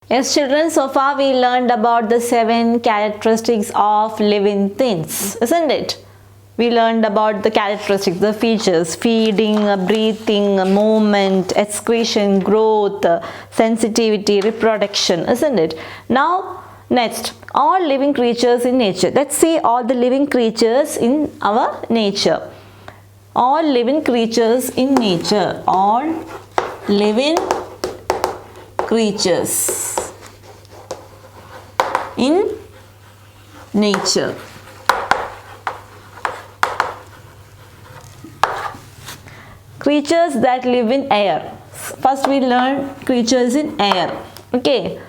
Yes, children, so far we learned about the 7 characteristics of living things, isn't it? We learned about the characteristics, the features: feeding, breathing, movement, excretion, growth, sensitivity, reproduction, isn't it? Now, next, all living creatures in nature. Let's see all the living creatures in our nature. All living creatures in nature. All living creatures in nature. Creatures that live in air. First we learn creatures in air. Okay.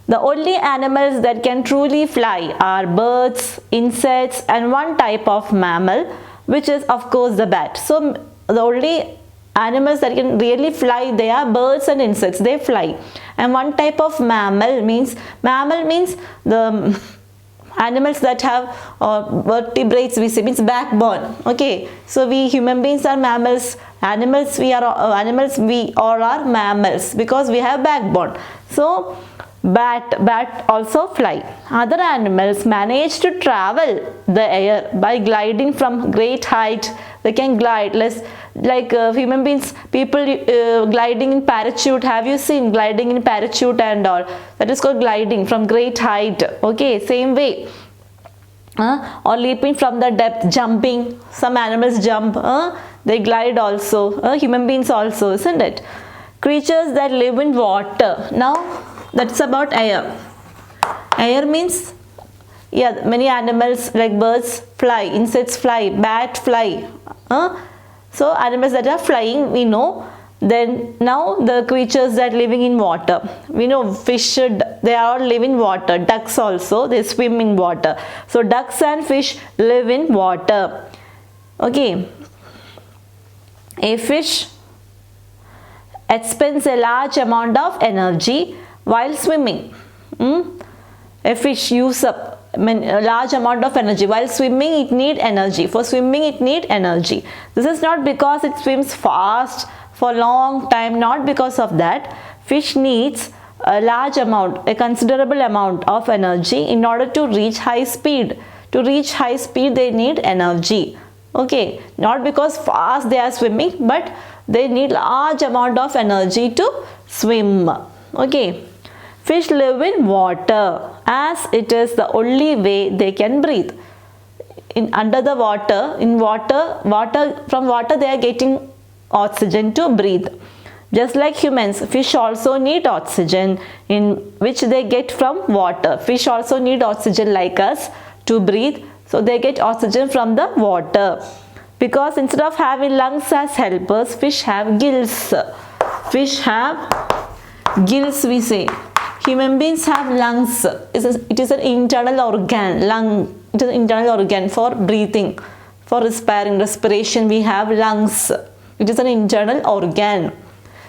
The only animals that can truly fly are birds, insects, and one type of mammal, which is of course the bat. So the only animals that can really fly, they are birds and insects. They fly. And one type of mammal means the animals that have vertebrates, we say, means backbone. Okay, so we human beings are mammals. Animals, we all are mammals because we have backbone. So bat also fly. Other animals manage to travel the air by gliding from great height. They can glide less, like human beings, people gliding in parachute. Have you seen gliding in parachute and all? That is called gliding from great height. Okay, same way. Or leaping from the depth, jumping. Some animals jump. They glide also. Human beings also, isn't it? Creatures that live in water. Now that's about air. Air means, yeah, many animals like birds fly, insects fly, bat fly. So animals that are flying, we know. Then now the creatures that living in water. We know fish, they all live in water. Ducks also, they swim in water. So ducks and fish live in water. Okay. A fish expends a large amount of energy while swimming. A fish uses up a large amount of energy. While swimming, it needs energy. For swimming, it needs energy. This is not because it swims fast for a long time, not because of that. Fish needs a large amount, a considerable amount of energy in order to reach high speed. To reach high speed, they need energy. Okay, not because fast they are swimming, but they need large amount of energy to swim. Okay. Fish live in water as it is the only way they can breathe. Under the water, from water they are getting oxygen to breathe. Just like humans, fish also need oxygen, in which they get from water. Fish also need oxygen like us to breathe. So they get oxygen from the water. Because instead of having lungs as helpers, fish have gills. Fish have gills, we say. Human beings have lungs. It is an internal organ. Lung. It is an internal organ for breathing, for respiration. We have lungs. It is an internal organ.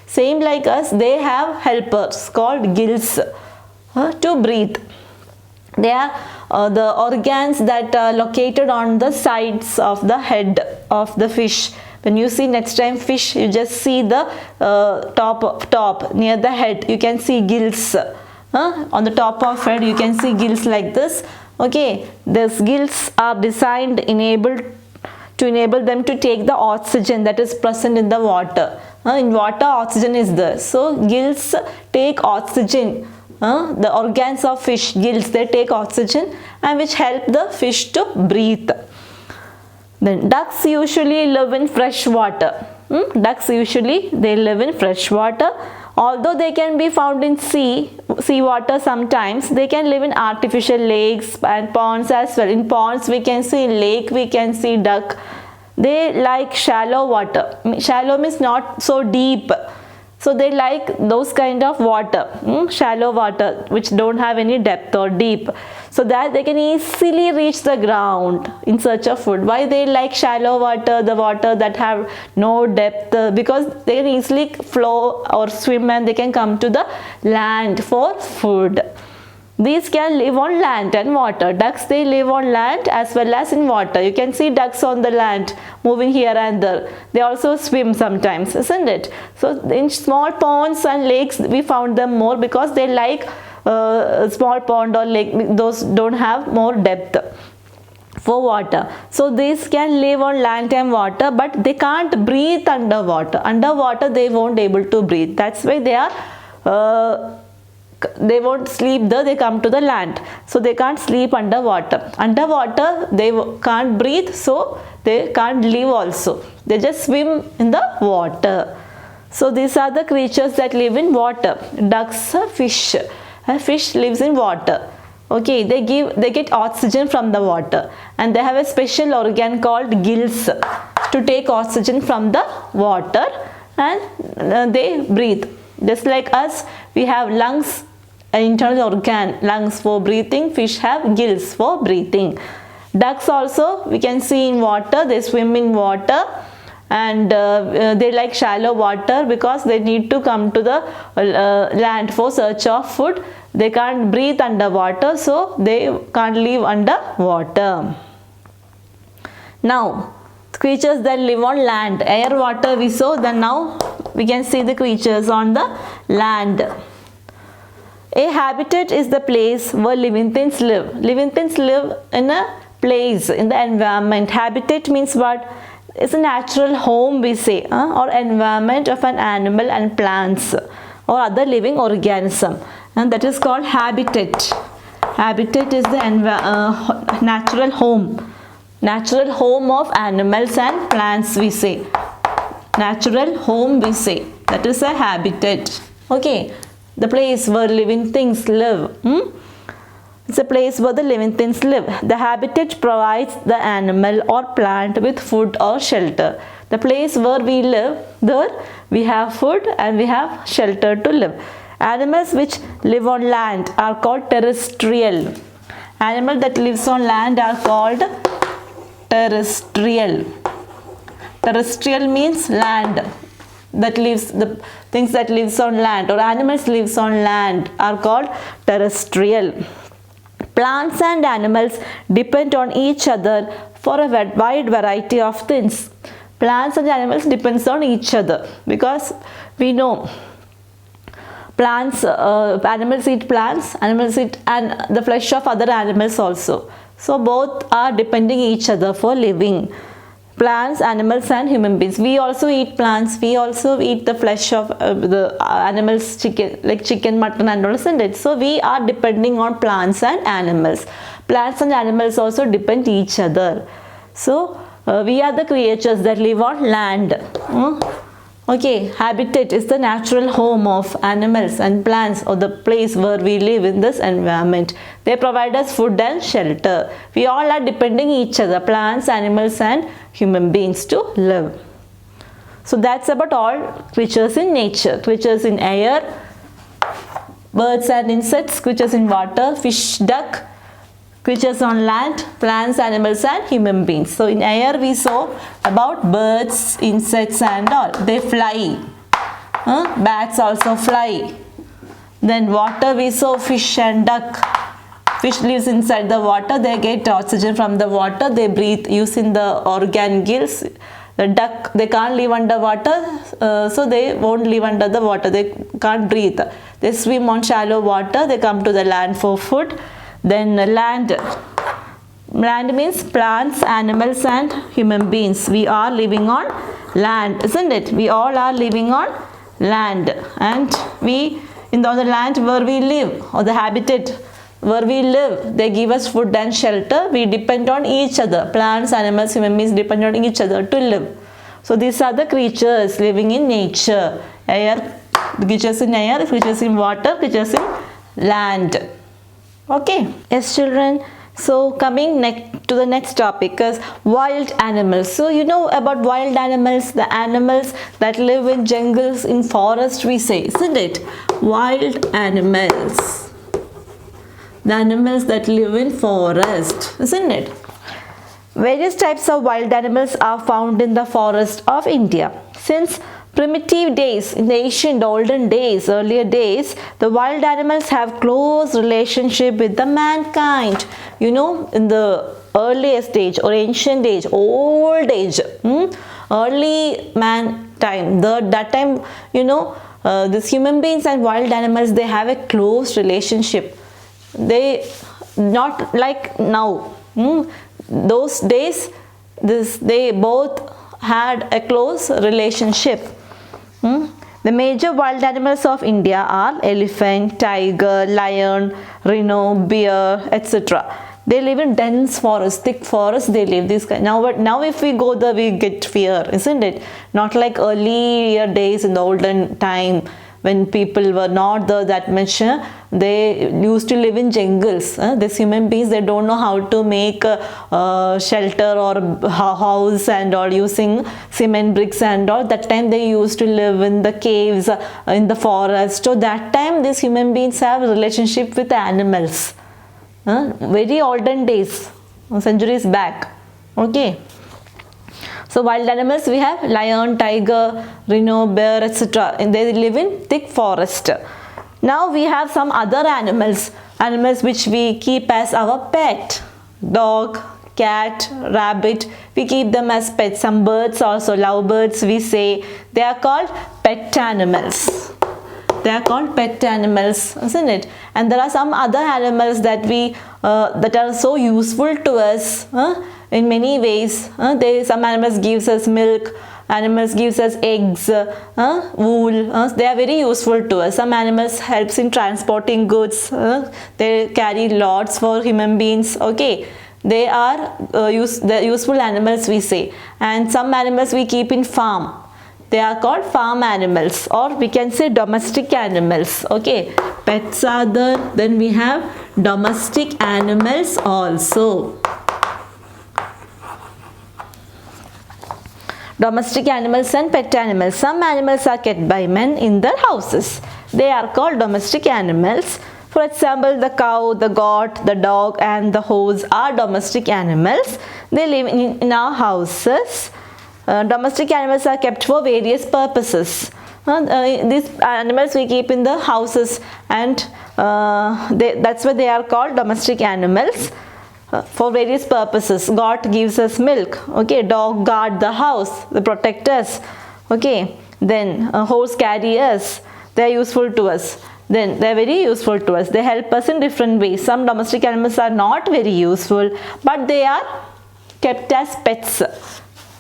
Same like us, they have helpers called gills to breathe. They are the organs that are located on the sides of the head of the fish. When you see next time fish, you just see the top near the head. You can see gills. On the top of head, you can see gills like this. Okay, these gills are designed to enable them to take the oxygen that is present in the water. In water, oxygen is there. So gills take oxygen. The organs of fish, gills, they take oxygen and which help the fish to breathe. Then ducks usually live in fresh water. Ducks usually they live in fresh water. Although they can be found in seawater sometimes, they can live in artificial lakes and ponds as well. In ponds we can see, in lake we can see duck. They like shallow water. Shallow means not so deep. So they like those kind of water, shallow water which don't have any depth or deep, so that they can easily reach the ground in search of food. Why they like shallow water, the water that have no depth? Because they can easily flow or swim and they can come to the land for food. These can live on land and water. Ducks, they live on land as well as in water. You can see ducks on the land moving here and there. They also swim sometimes, isn't it? So in small ponds and lakes we found them more because they like small pond or lake, those don't have more depth for water. So these can live on land and water, but they can't breathe underwater. Underwater they won't able to breathe. That's why they won't sleep there, they come to the land. So they can't sleep underwater. Underwater they can't breathe, so they can't live also. They just swim in the water. So these are the creatures that live in water. Ducks, fish. A fish lives in water. Okay, they get oxygen from the water, and they have a special organ called gills to take oxygen from the water, and they breathe. Just like us, we have lungs, an internal organ, lungs for breathing. Fish have gills for breathing. Ducks also we can see in water, they swim in water, and they like shallow water because they need to come to the land for search of food. They can't breathe underwater, so they can't live underwater. Now, creatures that live on land, air, water we saw, then now we can see the creatures on the land. A habitat is the place where living things live. Living things live in a place, in the environment. Habitat means what? It's a natural home we say, or environment of an animal and plants or other living organism, and that is called habitat. Habitat is the natural home of animals and plants we say. Natural home we say, that is a habitat. Okay, the place where living things live. It's a place where the living things live. The habitat provides the animal or plant with food or shelter. The place where we live, there we have food and we have shelter to live. Animals which live on land are called terrestrial. Animal that lives on land are called terrestrial. Terrestrial means land. That lives, the things that lives on land or animals lives on land are called terrestrial. Plants and animals depend on each other for a wide variety of things. Plants and animals depends on each other because we know plants, animals eat plants, animals eat and the flesh of other animals also. So both are depending each other for living. Plants, animals and human beings. We also eat plants. We also eat the flesh of the animals, chicken, mutton and all, isn't it? So we are depending on plants and animals. Plants and animals also depend each other. So we are the creatures that live on land. Okay, habitat is the natural home of animals and plants or the place where we live in this environment. They provide us food and shelter. We all are depending each other, plants, animals and human beings to live. So that's about all creatures in nature. Creatures in air, birds and insects, creatures in water, fish, duck, creatures on land, plants, animals and human beings. So in air we saw about birds, insects and all. They fly. Bats also fly. Then water we saw fish and duck. Fish lives inside the water. They get oxygen from the water. They breathe using the organ gills. The duck, they can't live underwater, so they won't live under the water. They can't breathe. They swim on shallow water. They come to the land for food. Then land. Land means plants, animals and human beings. We are living on land, isn't it? We all are living on land, and we in the other land where we live or the habitat where we live, they give us food and shelter. We depend on each other. Plants, animals, human beings depend on each other to live. So these are the creatures living in nature. Air, creatures in air, creatures in water, creatures in land. Okay, yes children, so coming to the next topic is wild animals. So you know about wild animals, the animals that live in jungles, in forest we say, isn't it? Wild animals. The animals that live in forest, isn't it? Various types of wild animals are found in the forest of India. Since primitive days, in the ancient olden days, earlier days, the wild animals have close relationship with the mankind. You know, in the earliest age or ancient age, old age, early man time, that time, you know, These human beings and wild animals, they have a close relationship. They not like now. Those days, they both had a close relationship. The major wild animals of India are elephant, tiger, lion, rhino, bear, etc. They live in dense forests, thick forests. They live this kind. Now if we go there, we get fear, isn't it? Not like earlier days in the olden time when people were not there that much. They used to live in jungles. These human beings, they don't know how to make shelter or house and all using cement bricks and all. That time they used to live in the caves, in the forest. So that time these human beings have a relationship with animals. Very olden days, centuries back. Okay. So wild animals, we have lion, tiger, rhino, bear, etc. And they live in thick forest. Now we have some other animals which we keep as our pet. Dog, cat, rabbit, we keep them as pets. Some birds also, lovebirds we say. They are called pet animals. They are called pet animals, isn't it? And there are some other animals that that are so useful to us in many ways. Some animals gives us milk, animals gives us eggs, wool. They are very useful to us. Some animals helps in transporting goods. They carry loads for human beings. Okay, they are useful animals we say. And some animals we keep in farm. They are called farm animals, or we can say domestic animals. Okay, pets are there. Then we have domestic animals also. Domestic animals and pet animals. Some animals are kept by men in their houses. They are called domestic animals. For example, the cow, the goat, the dog and the horse are domestic animals. They live in our houses. Domestic animals are kept for various purposes. These animals we keep in the houses, and that's why they are called domestic animals for various purposes. Goat gives us milk. Okay, dog guard the house, they protect us. Okay, then horse carry us. They are useful to us. Then they are very useful to us. They help us in different ways. Some domestic animals are not very useful, but they are kept as pets.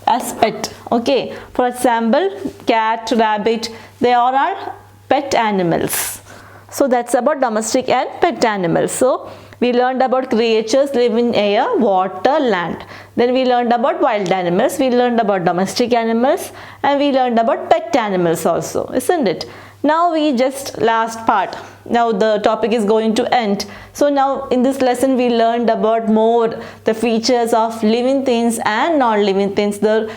As pet. Okay, for example, cat, rabbit, they all are pet animals. So that's about domestic and pet animals. So we learned about creatures live in air, water, land. Then we learned about wild animals, we learned about domestic animals, and we learned about pet animals also, isn't it? Now we just last part. Now the topic is going to end. So now in this lesson we learned about more the features of living things and non-living things, the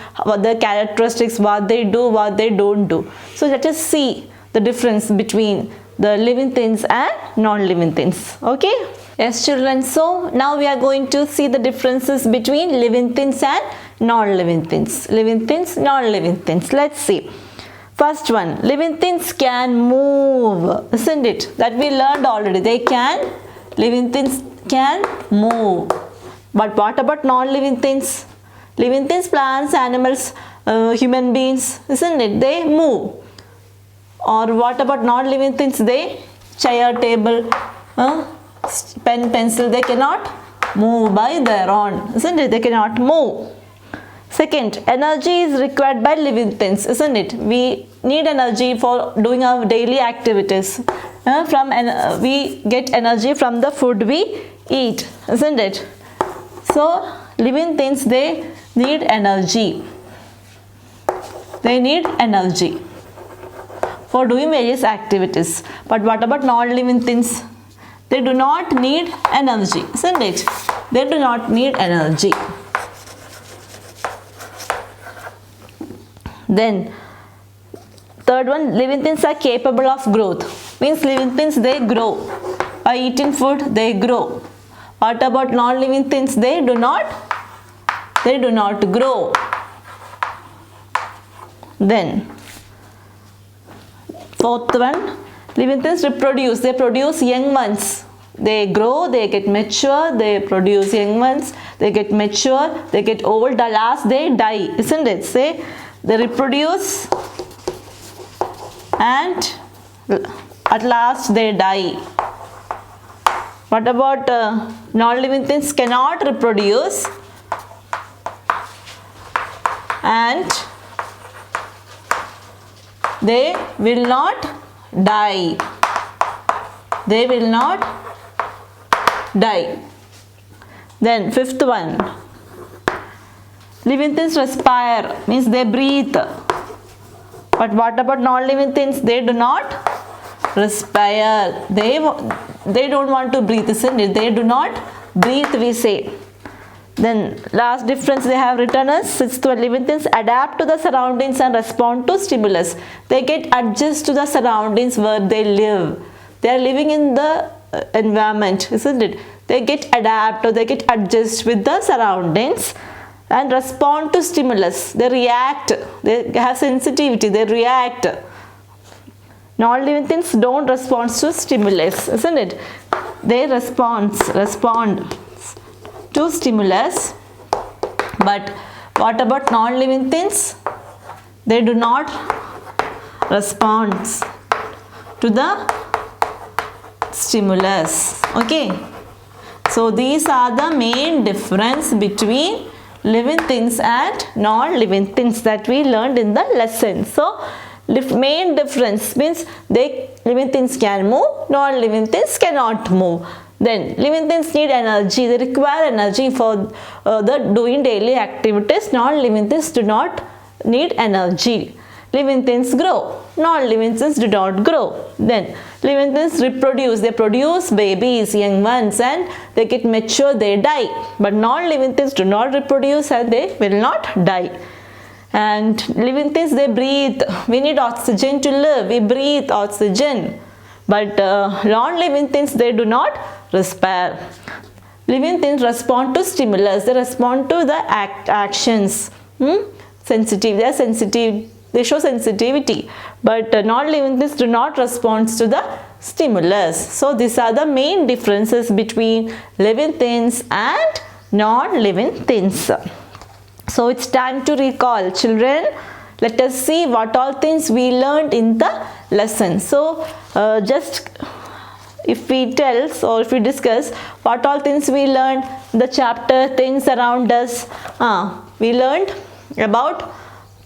characteristics, what they do, what they don't do. So let us see the difference between the living things and non-living things. Okay? Yes children, so now we are going to see the differences between living things and non-living things. Living things, non-living things. Let's see. First one, living things can move, isn't it? That we learned already. Living things can move. But what about non-living things? Living things, plants, animals, human beings, isn't it? They move. Or what about non-living things? Chair, table, pen, pencil, they cannot move by their own, isn't it? They cannot move. Second, energy is required by living things, isn't it? We need energy for doing our daily activities. We get energy from the food we eat, isn't it? So, living things, they need energy. They need energy for doing various activities. But what about non-living things? They do not need energy, isn't it? They do not need energy. Then third one, living things are capable of growth. Means living things, they grow. By eating food, they grow. What about non-living things? They do not grow. Then fourth one, living things reproduce. They produce young ones. They grow, they get mature, they produce young ones, they get mature, they get old, last they die, isn't it? Say they reproduce and at last they die. What about non-living things? Cannot reproduce and they will not die. They will not die. Then fifth one, living things respire, means they breathe. But what about non-living things? They do not respire. They don't want to breathe, isn't it? They do not breathe, we say. Then last difference they have written as sixth one, living things adapt to the surroundings and respond to stimulus. They get adjust to the surroundings where they live. They are living in the environment, isn't it? They get adapt or they get adjust with the surroundings and respond to stimulus. They react. They have sensitivity. They react. Non-living things don't respond to stimulus, isn't it? They respond to stimulus. But what about non-living things? They do not respond to the stimulus. Okay. So these are the main difference between living things and non-living things that we learned in the lesson. So main difference means living things can move, non-living things cannot move. Then living things need energy. They require energy for the doing daily activities. Non-living things do not need energy. Living things grow. Non-living things do not grow. Then living things reproduce. They produce babies, young ones, and they get mature, they die. But non-living things do not reproduce and they will not die. And living things, they breathe. We need oxygen to live. We breathe oxygen. But non-living things, they do not respire. Living things respond to stimulus. They respond to the actions. Sensitive. They are sensitive. They show sensitivity. But non-living things do not respond to the stimulus. So these are the main differences between living things and non-living things. So it's time to recall. Children, let us see what all things we learned in the lesson. So just if we tell or if we discuss what all things we learned in the chapter things around us, we learned about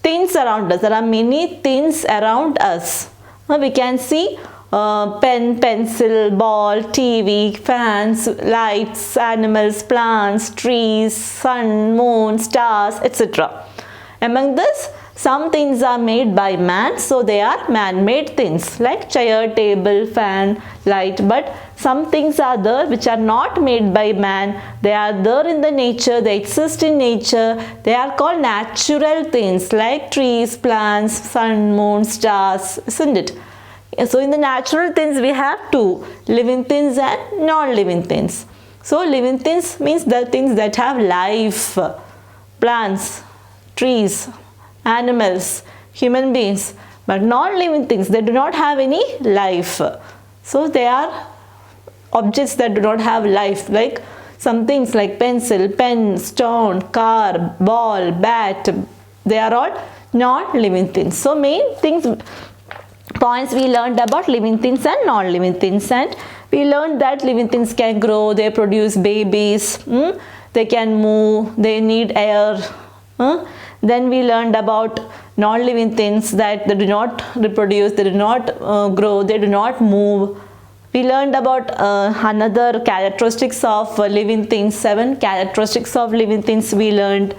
things around us. There are many things around us. We can see pen, pencil, ball, TV, fans, lights, animals, plants, trees, sun, moon, stars, etc. Among this, some things are made by man, so they are man-made things like chair, table, fan, light. But some things are there which are not made by man. They are there in the nature, they exist in nature. They are called natural things like trees, plants, sun, moon, stars, isn't it? So in the natural things we have two, living things and non-living things. So living things means the things that have life, plants, trees, animals, human beings. But non-living things, they do not have any life. So they are objects that do not have life, like some things like pencil, pen, stone, car, ball, bat. They are all non-living things. So main things, points we learned about living things and non-living things. And we learned that living things can grow, they produce babies, they can move, they need air. Then we learned about non-living things, that they do not reproduce, they do not grow, they do not move. We learned about another characteristics of living things, 7 characteristics of living things we learned.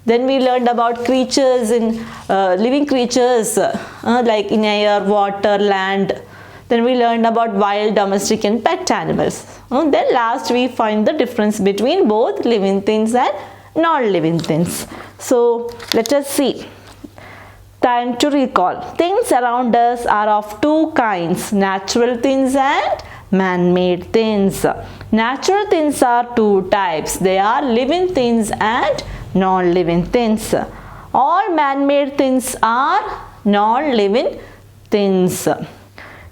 Then we learned about creatures in living creatures like in air, water, land. Then we learned about wild, domestic and pet animals. Then last we find the difference between both living things and non-living things. So let us see. Time to recall. Things around us are of two kinds, natural things and man-made things. Natural things are two types. They are living things and non-living things. All man-made things are non-living things.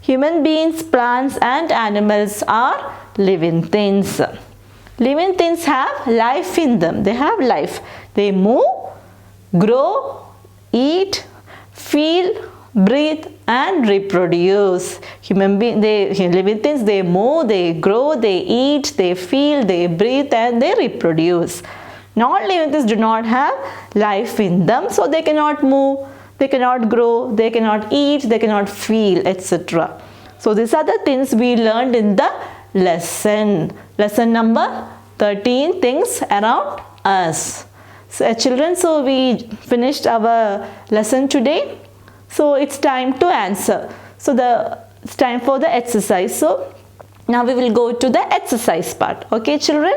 Human beings, plants and animals are living things. Living things have life in them. They have life. They move, grow, eat, feel, breathe and reproduce. Living things, they move, they grow, they eat, they feel, they breathe and they reproduce. Non-living things do not have life in them, so they cannot move, they cannot grow, they cannot eat, they cannot feel, etc. So these are the things we learned in the lesson. Lesson number 13, things around us. So children, so we finished our lesson today. So it's time to answer. So it's time for the exercise. So now we will go to the exercise part. Okay children?